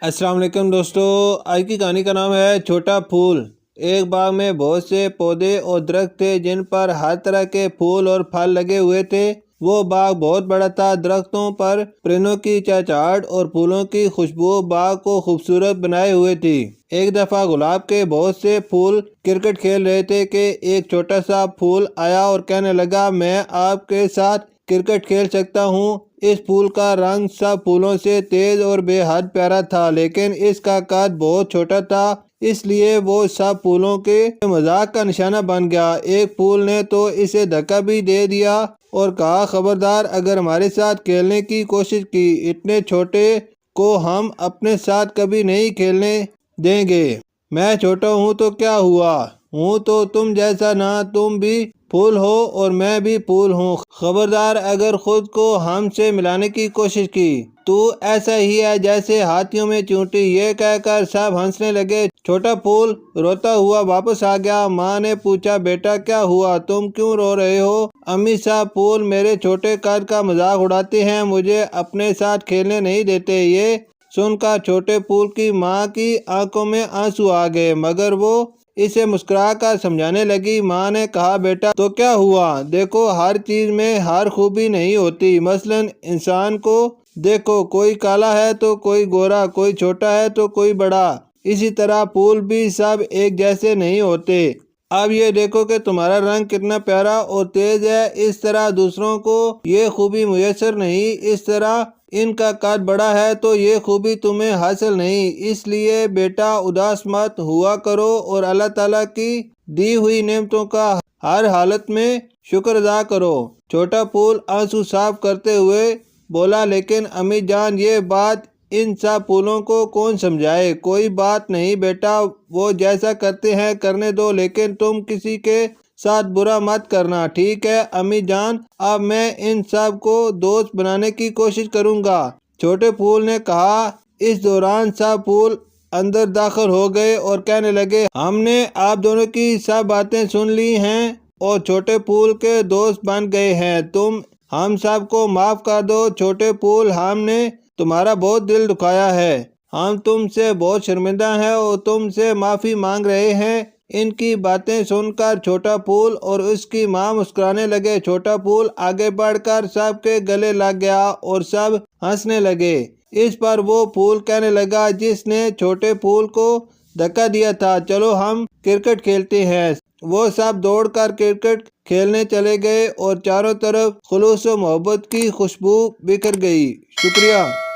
السلام علیکم دوستو، آج کی کہانی کا نام ہے چھوٹا پھول۔ ایک باغ میں بہت سے پودے اور درخت تھے جن پر ہر طرح کے پھول اور پھل لگے ہوئے تھے۔ وہ باغ بہت بڑا تھا۔ درختوں پر پرندوں کی چہچہاہٹ اور پھولوں کی خوشبو باغ کو خوبصورت بنائے ہوئے تھی۔ ایک دفعہ گلاب کے بہت سے پھول کرکٹ کھیل رہے تھے کہ ایک چھوٹا سا پھول آیا اور کہنے لگا، میں آپ کے ساتھ کرکٹ کھیل سکتا ہوں۔ اس پھول کا رنگ سب پھولوں سے تیز اور بے حد پیارا تھا، لیکن اس کا قد بہت چھوٹا تھا، اس لیے وہ سب پھولوں کے مذاق کا نشانہ بن گیا۔ ایک پھول نے تو اسے دھکا بھی دے دیا اور کہا، خبردار اگر ہمارے ساتھ کھیلنے کی کوشش کی، اتنے چھوٹے کو ہم اپنے ساتھ کبھی نہیں کھیلنے دیں گے۔ میں چھوٹا ہوں تو کیا ہوا، ہوں تو تم جیسا نہ، تم بھی پھول ہو اور میں بھی پھول ہوں، خبردار اگر خود کو ہم سے ملانے کی کوشش کی تو ایسا ہی ہے جیسے ہاتھیوں میں چیونٹی۔ یہ کہہ کر سب ہنسنے لگے۔ چھوٹا پھول روتا ہوا واپس آ گیا۔ ماں نے پوچھا، بیٹا کیا ہوا، تم کیوں رو رہے ہو؟ امی صاحب پھول میرے چھوٹے قد کا مذاق اڑاتے ہیں، مجھے اپنے ساتھ کھیلنے نہیں دیتے۔ یہ سن کر چھوٹے پھول کی ماں کی آنکھوں میں آنسو آ گئے، مگر وہ اسے مسکرا کر سمجھانے لگی۔ ماں نے کہا، بیٹا تو کیا ہوا، دیکھو ہر چیز میں ہر خوبی نہیں ہوتی، مثلاً انسان کو دیکھو، کوئی کالا ہے تو کوئی گورا، کوئی چھوٹا ہے تو کوئی بڑا، اسی طرح پھول بھی سب ایک جیسے نہیں ہوتے۔ اب یہ دیکھو کہ تمہارا رنگ کتنا پیارا اور تیز ہے، اس طرح دوسروں کو یہ خوبی میسر نہیں، اس طرح ان کا قد بڑا ہے تو یہ خوبی تمہیں حاصل نہیں۔ اس لیے بیٹا اداس مت ہوا کرو اور اللہ تعالیٰ کی دی ہوئی نعمتوں کا ہر حالت میں شکر ادا کرو۔ چھوٹا پھول آنسو صاف کرتے ہوئے بولا، لیکن امی جان یہ بات ان سب پھولوں کو کون سمجھائے؟ کوئی بات نہیں بیٹا، وہ جیسا کرتے ہیں کرنے دو، لیکن تم کسی کے ساتھ برا مت کرنا، ٹھیک ہے امی جان؟ اب میں ان سب کو دوست بنانے کی کوشش کروں گا، چھوٹے پھول نے کہا۔ اس دوران سب پھول اندر داخل ہو گئے اور کہنے لگے، ہم نے آپ دونوں کی سب باتیں سن لی ہیں اور چھوٹے پھول کے دوست بن گئے ہیں، تم ہم سب کو معاف کر دو۔ چھوٹے پھول، ہم نے تمہارا بہت دل دکھایا ہے، ہم تم سے بہت شرمندہ ہیں اور تم سے معافی مانگ رہے ہیں۔ ان کی باتیں سن کر چھوٹا پھول اور اس کی ماں مسکرانے لگے۔ چھوٹا پھول آگے بڑھ کر سب کے گلے لگ گیا اور سب ہنسنے لگے۔ اس پر وہ پھول کہنے لگا جس نے چھوٹے پھول کو دھکا دیا تھا، چلو ہم کرکٹ کھیلتے ہیں۔ وہ سب دوڑ کر کرکٹ کھیلنے چلے گئے اور چاروں طرف خلوص و محبت کی خوشبو بکھر گئی۔ شکریہ۔